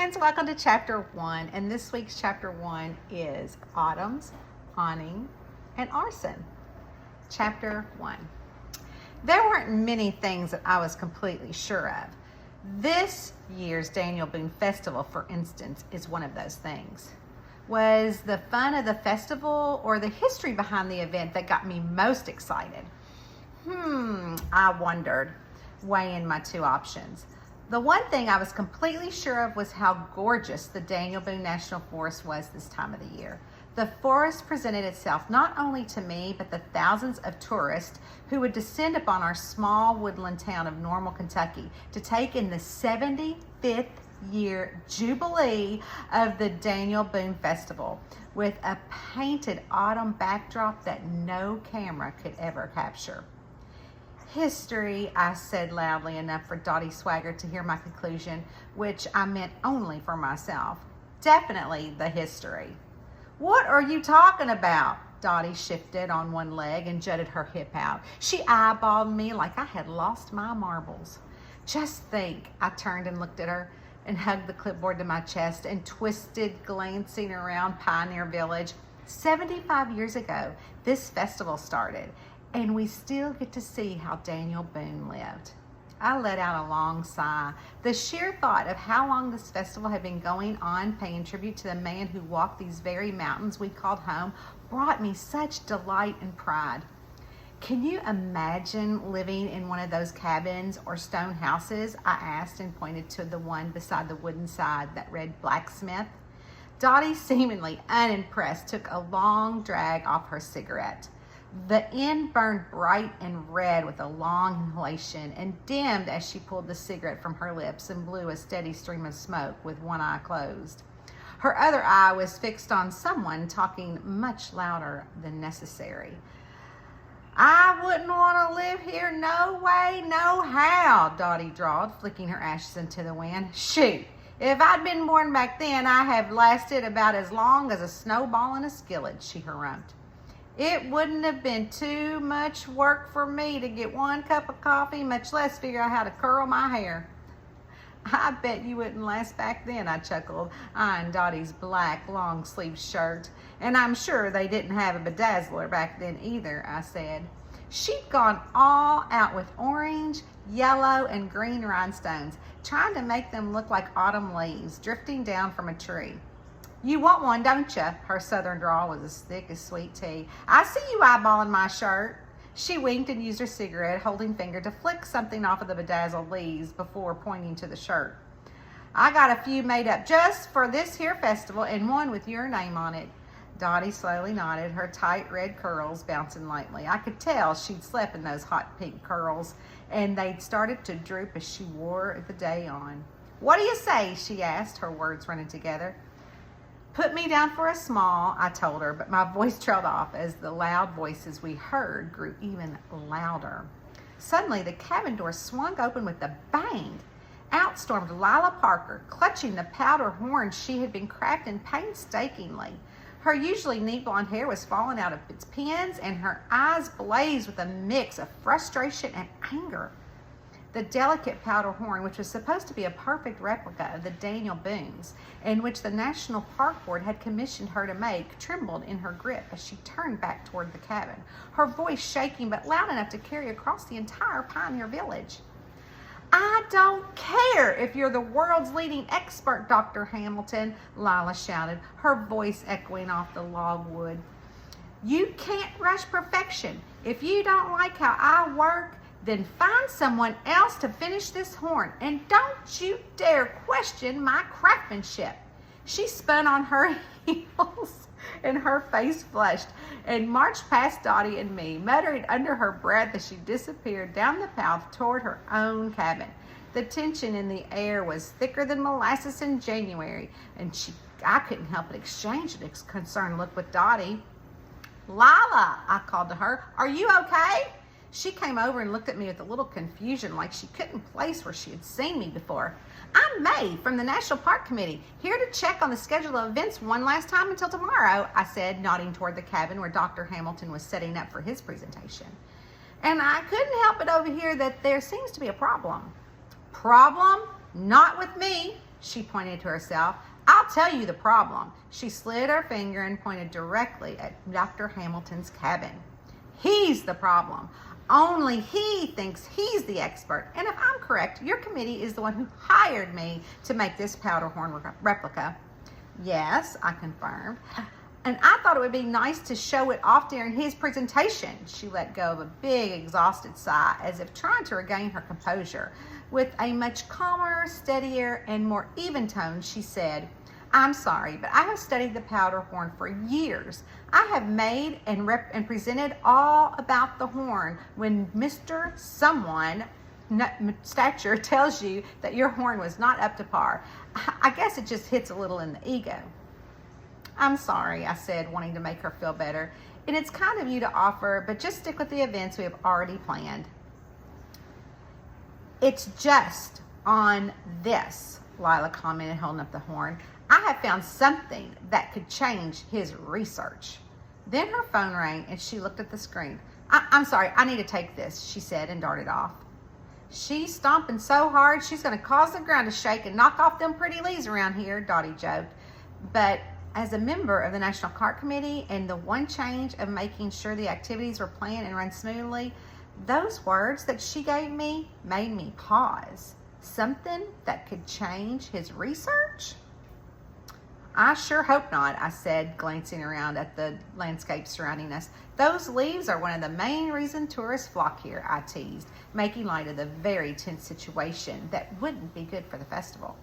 friends, welcome to chapter 1, and this week's chapter 1 is Autumn's, Awning, and Arson. Chapter 1. There weren't many things that I was completely sure of. This year's Daniel Boone Festival, for instance, is one of those things. Was the fun of the festival or the history behind the event that got me most excited? I wondered, weighing my two options. The one thing I was completely sure of was how gorgeous the Daniel Boone National Forest was this time of the year. The forest presented itself not only to me, but the thousands of tourists who would descend upon our small woodland town of Normal, Kentucky to take in the 75th year jubilee of the Daniel Boone Festival with a painted autumn backdrop that no camera could ever capture. History, I said loudly enough for Dottie Swagger to hear my conclusion, which I meant only for myself. Definitely the history. What are you talking about? Dottie shifted on one leg and jutted her hip out. She eyeballed me like I had lost my marbles. Just think, I turned and looked at her and hugged the clipboard to my chest and twisted, glancing around Pioneer Village. 75 years ago, this festival started, and we still get to see how Daniel Boone lived. I let out a long sigh. The sheer thought of how long this festival had been going on, paying tribute to the man who walked these very mountains we called home, brought me such delight and pride. Can you imagine living in one of those cabins or stone houses? I asked and pointed to the one beside the wooden side that read blacksmith. Dottie, seemingly unimpressed, took a long drag off her cigarette. The end burned bright and red with a long inhalation and dimmed as she pulled the cigarette from her lips and blew a steady stream of smoke with one eye closed. Her other eye was fixed on someone talking much louder than necessary. I wouldn't want to live here, no way, no how, Dottie drawled, flicking her ashes into the wind. Shoot, if I'd been born back then, I'd have lasted about as long as a snowball in a skillet, she harumphed. It wouldn't have been too much work for me to get one cup of coffee, much less figure out how to curl my hair. I bet you wouldn't last back then, I chuckled, eyeing Dottie's black long-sleeved shirt. And I'm sure they didn't have a bedazzler back then either, I said. She'd gone all out with orange, yellow, and green rhinestones, trying to make them look like autumn leaves drifting down from a tree. You want one, don't you? Her southern drawl was as thick as sweet tea. I see you eyeballing my shirt. She winked and used her cigarette holding finger to flick something off of the bedazzled leaves before pointing to the shirt. I got a few made up just for this here festival and one with your name on it. Dottie slowly nodded, her tight red curls bouncing lightly. I could tell she'd slept in those hot pink curls, and they'd started to droop as she wore the day on. What do you say? She asked, her words running together. Put me down for a small, I told her, but my voice trailed off as the loud voices we heard grew even louder. Suddenly, the cabin door swung open with a bang. Out stormed Lila Parker, clutching the powder horn she had been crafting painstakingly. Her usually neat blonde hair was falling out of its pins, and her eyes blazed with a mix of frustration and anger. The delicate powder horn, which was supposed to be a perfect replica of the Daniel Boone's, and which the National Park Board had commissioned her to make, trembled in her grip as she turned back toward the cabin, her voice shaking but loud enough to carry across the entire Pioneer Village. I don't care if you're the world's leading expert, Dr. Hamilton, Lila shouted, her voice echoing off the log wood. You can't rush perfection. If you don't like how I work, then find someone else to finish this horn, and don't you dare question my craftsmanship. She spun on her heels, and her face flushed, and marched past Dottie and me, muttering under her breath as she disappeared down the path toward her own cabin. The tension in the air was thicker than molasses in January, and I couldn't help but exchange a concerned look with Dottie. Lila, I called to her, are you okay? She came over and looked at me with a little confusion, like she couldn't place where she had seen me before. I'm Mae from the National Park Committee, here to check on the schedule of events one last time until tomorrow, I said, nodding toward the cabin where Dr. Hamilton was setting up for his presentation. And I couldn't help but overhear that there seems to be a problem. Problem? Not with me. She pointed to herself. I'll tell you the problem. She slid her finger and pointed directly at Dr. Hamilton's cabin. He's the problem. Only he thinks he's the expert. And if I'm correct, your committee is the one who hired me to make this powder horn replica. Yes, I confirmed. And I thought it would be nice to show it off during his presentation. She let go of a big, exhausted sigh, as if trying to regain her composure. With a much calmer, steadier, and more even tone, she said, I'm sorry, but I have studied the powder horn for years. I have made and presented all about the horn. When Mr. Someone stature tells you that your horn was not up to par, I guess it just hits a little in the ego. I'm sorry, I said, wanting to make her feel better. And it's kind of you to offer, but just stick with the events we have already planned. It's just on this, Lila commented, holding up the horn. I have found something that could change his research. Then her phone rang and she looked at the screen. I'm sorry, I need to take this, she said, and darted off. She's stomping so hard she's going to cause the ground to shake and knock off them pretty leaves around here, Dottie joked. But as a member of the National Cart Committee and the one change of making sure the activities were planned and run smoothly, those words that she gave me made me pause. Something that could change his research? I sure hope not, I said, glancing around at the landscape surrounding us. Those leaves are one of the main reasons tourists flock here, I teased, making light of the very tense situation that wouldn't be good for the festival.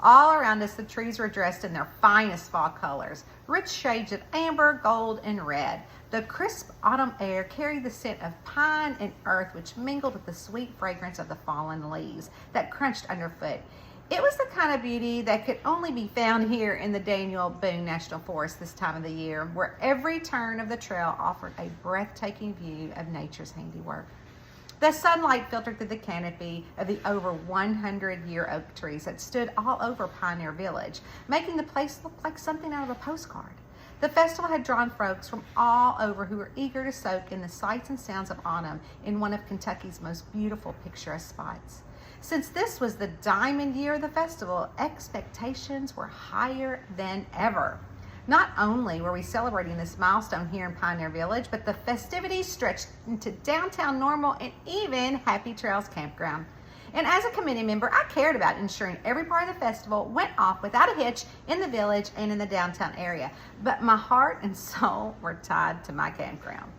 All around us, the trees were dressed in their finest fall colors, rich shades of amber, gold, and red. The crisp autumn air carried the scent of pine and earth, which mingled with the sweet fragrance of the fallen leaves that crunched underfoot. It was the kind of beauty that could only be found here in the Daniel Boone National Forest this time of the year, where every turn of the trail offered a breathtaking view of nature's handiwork. The sunlight filtered through the canopy of the over 100-year oak trees that stood all over Pioneer Village, making the place look like something out of a postcard. The festival had drawn folks from all over who were eager to soak in the sights and sounds of autumn in one of Kentucky's most beautiful picturesque spots. Since this was the diamond year of the festival, expectations were higher than ever. Not only were we celebrating this milestone here in Pioneer Village, but the festivities stretched into downtown Normal and even Happy Trails Campground. And as a committee member, I cared about ensuring every part of the festival went off without a hitch in the village and in the downtown area. But my heart and soul were tied to my campground.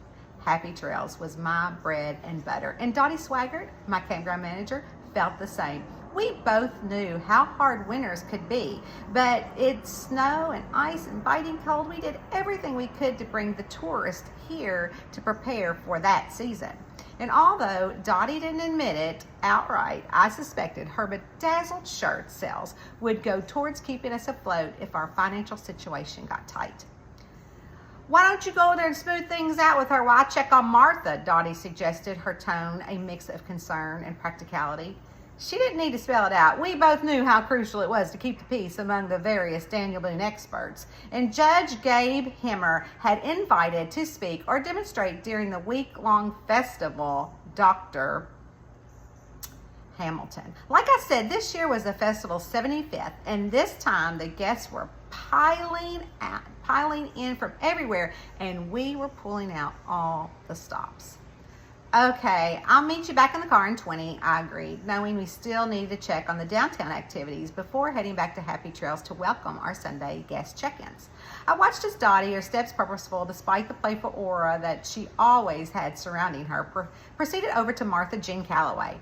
Happy Trails was my bread and butter. And Dottie Swaggart, my campground manager, felt the same. We both knew how hard winters could be, but it's snow and ice and biting cold. We did everything we could to bring the tourists here to prepare for that season. And although Dottie didn't admit it outright, I suspected her bedazzled shirt sales would go towards keeping us afloat if our financial situation got tight. Why don't you go there and smooth things out with her while I check on Martha, Dottie suggested, her tone a mix of concern and practicality. She didn't need to spell it out. We both knew how crucial it was to keep the peace among the various Daniel Boone experts. And Judge Gabe Hemmer had invited to speak or demonstrate during the week-long festival Dr. Hamilton. Like I said, this year was the festival's 75th, and this time the guests were piling in from everywhere, and we were pulling out all the stops. Okay, I'll meet you back in the car in 20, I agreed, knowing we still needed to check on the downtown activities before heading back to Happy Trails to welcome our Sunday guest check-ins. I watched as Dottie, her steps purposeful despite the playful aura that she always had surrounding her, proceeded over to Martha Jean Calloway.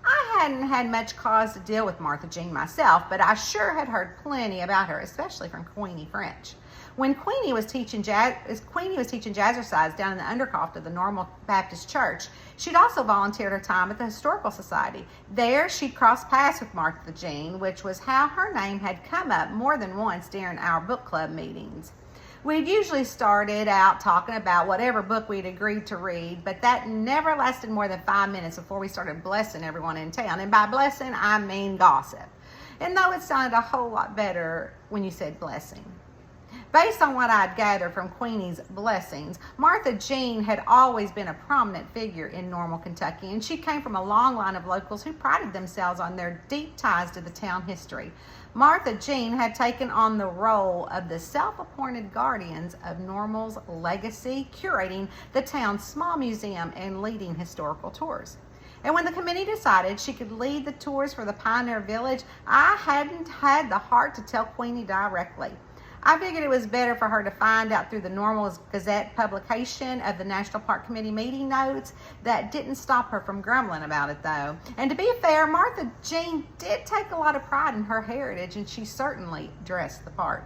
I hadn't had much cause to deal with Martha Jean myself, but I sure had heard plenty about her, especially from Queenie French. When Queenie was teaching jazzercise down in the undercroft of the Normal Baptist Church, she'd also volunteered her time at the Historical Society. There, she'd crossed paths with Martha Jean, which was how her name had come up more than once during our book club meetings. We'd usually started out talking about whatever book we'd agreed to read, but that never lasted more than 5 minutes before we started blessing everyone in town. And by blessing, I mean gossip. And though it sounded a whole lot better when you said blessing. Based on what I'd gathered from Queenie's blessings, Martha Jean had always been a prominent figure in Normal, Kentucky, and she came from a long line of locals who prided themselves on their deep ties to the town history. Martha Jean had taken on the role of the self-appointed guardians of Normal's legacy, curating the town's small museum and leading historical tours. And when the committee decided she could lead the tours for the Pioneer Village, I hadn't had the heart to tell Queenie directly. I figured it was better for her to find out through the Normal Gazette publication of the National Park Committee meeting notes. That didn't stop her from grumbling about it, though. And to be fair, Martha Jean did take a lot of pride in her heritage, and she certainly dressed the part.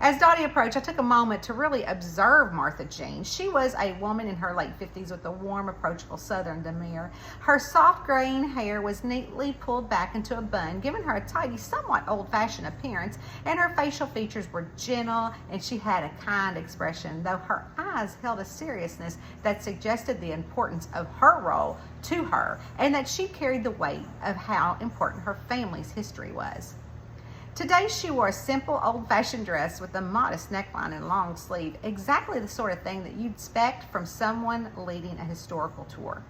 As Dottie approached, I took a moment to really observe Martha Jean. She was a woman in her late 50s with a warm, approachable southern demeanor. Her soft graying hair was neatly pulled back into a bun, giving her a tidy, somewhat old-fashioned appearance, and her facial features were gentle, and she had a kind expression, though her eyes held a seriousness that suggested the importance of her role to her, and that she carried the weight of how important her family's history was. Today she wore a simple old-fashioned dress with a modest neckline and long sleeve, exactly the sort of thing that you'd expect from someone leading a historical tour.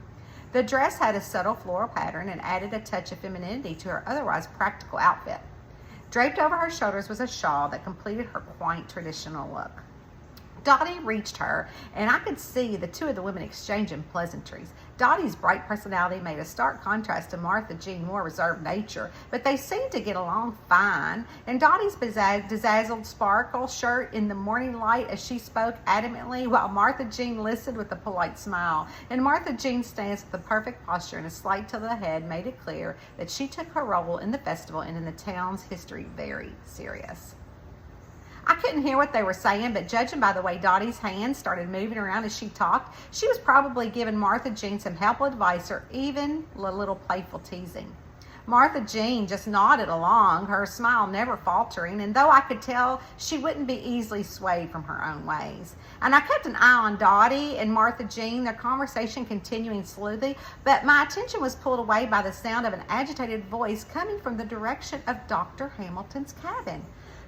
The dress had a subtle floral pattern and added a touch of femininity to her otherwise practical outfit. Draped over her shoulders was a shawl that completed her quaint traditional look. Dottie reached her, and I could see the two of the women exchanging pleasantries. Dottie's bright personality made a stark contrast to Martha Jean's more reserved nature, but they seemed to get along fine, and Dottie's bedazzled sparkle shirt in the morning light as she spoke adamantly, while Martha Jean listened with a polite smile. And Martha Jean's stance with the perfect posture and a slight tilt of the head made it clear that she took her role in the festival and in the town's history very serious. I couldn't hear what they were saying, but judging by the way Dottie's hands started moving around as she talked, she was probably giving Martha Jean some helpful advice or even a little playful teasing. Martha Jean just nodded along, her smile never faltering, and though I could tell she wouldn't be easily swayed from her own ways. And I kept an eye on Dottie and Martha Jean, their conversation continuing slowly, but my attention was pulled away by the sound of an agitated voice coming from the direction of Dr. Hamilton's cabin.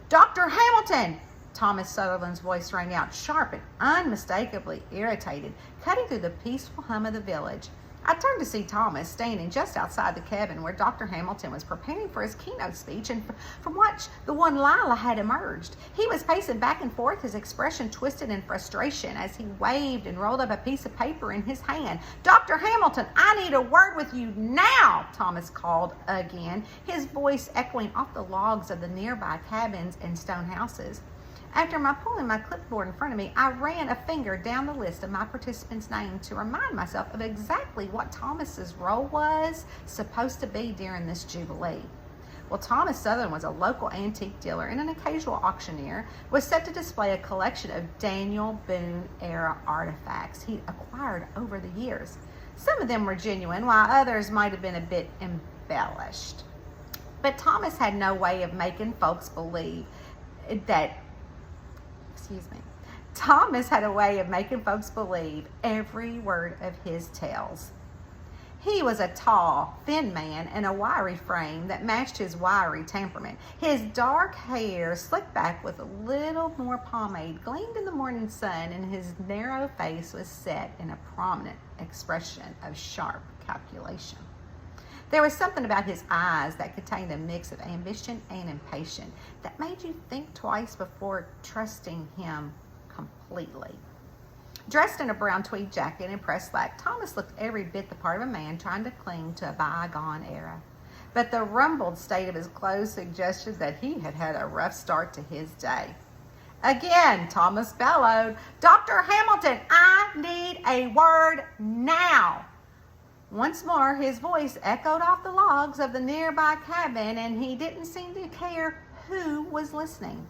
"Dr. Hamilton!" Thomas Sutherland's voice rang out, sharp and unmistakably irritated, cutting through the peaceful hum of the village. I turned to see Thomas standing just outside the cabin where Dr. Hamilton was preparing for his keynote speech, and from which the one Lila had emerged. He was pacing back and forth, his expression twisted in frustration as he waved and rolled up a piece of paper in his hand. "Dr. Hamilton, I need a word with you now," Thomas called again, his voice echoing off the logs of the nearby cabins and stone houses. After pulling my clipboard in front of me, I ran a finger down the list of my participants' names to remind myself of exactly what Thomas's role was supposed to be during this jubilee. Well, Thomas Sutherland was a local antique dealer and an occasional auctioneer, was set to display a collection of Daniel Boone era artifacts he'd acquired over the years. Some of them were genuine, while others might have been a bit embellished. But Thomas had no way of making folks believe that Thomas had a way of making folks believe every word of his tales. He was a tall, thin man in a wiry frame that matched his wiry temperament. His dark hair, slicked back with a little more pomade, gleamed in the morning sun, and his narrow face was set in a prominent expression of sharp calculation. There was something about his eyes that contained a mix of ambition and impatience that made you think twice before trusting him completely. Dressed in a brown tweed jacket and pressed slack, Thomas looked every bit the part of a man trying to cling to a bygone era. But the rumpled state of his clothes suggested that he had had a rough start to his day. Again, Thomas bellowed, "Dr. Hamilton, I need a word now." Once more, his voice echoed off the logs of the nearby cabin, and he didn't seem to care who was listening.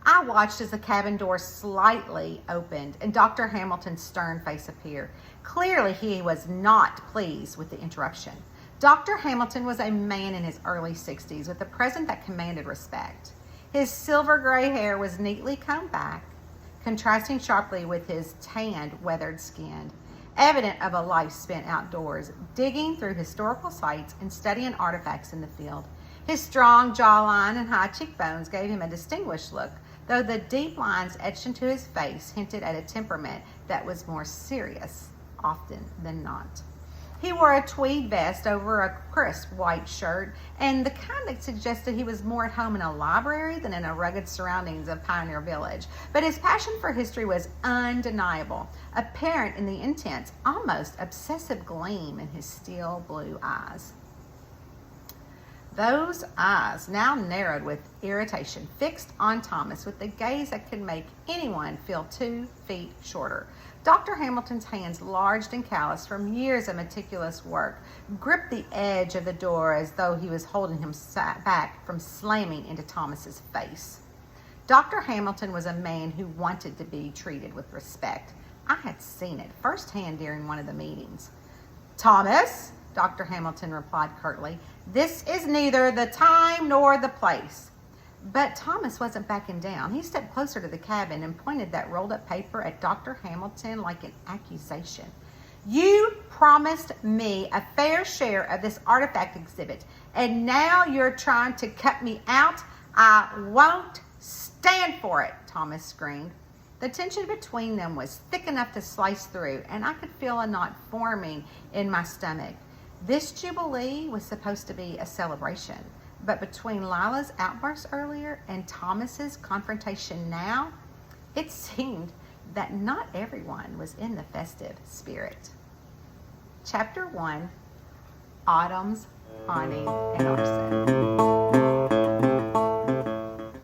I watched as the cabin door slightly opened and Dr. Hamilton's stern face appeared. Clearly, he was not pleased with the interruption. Dr. Hamilton was a man in his early 60s with a presence that commanded respect. His silver gray hair was neatly combed back, contrasting sharply with his tanned, weathered skin, evident of a life spent outdoors, digging through historical sites and studying artifacts in the field. His strong jawline and high cheekbones gave him a distinguished look, though the deep lines etched into his face hinted at a temperament that was more serious often than not. He wore a tweed vest over a crisp white shirt, and the kind that suggested he was more at home in a library than in the rugged surroundings of Pioneer Village. But his passion for history was undeniable, apparent in the intense, almost obsessive gleam in his steel blue eyes. Those eyes, now narrowed with irritation, fixed on Thomas with a gaze that could make anyone feel 2 feet shorter. Dr. Hamilton's hands, large and calloused from years of meticulous work, gripped the edge of the door as though he was holding him back from slamming into Thomas's face. Dr. Hamilton was a man who wanted to be treated with respect. I had seen it firsthand during one of the meetings. "Thomas," Dr. Hamilton replied curtly, "this is neither the time nor the place." But Thomas wasn't backing down. He stepped closer to the cabin and pointed that rolled up paper at Dr. Hamilton like an accusation. "You promised me a fair share of this artifact exhibit, and now you're trying to cut me out. I won't stand for it," Thomas screamed. The tension between them was thick enough to slice through, and I could feel a knot forming in my stomach. This jubilee was supposed to be a celebration. But between Lila's outburst earlier and Thomas's confrontation now, it seemed that not everyone was in the festive spirit. Chapter 1, Autumn's Awning and Arson.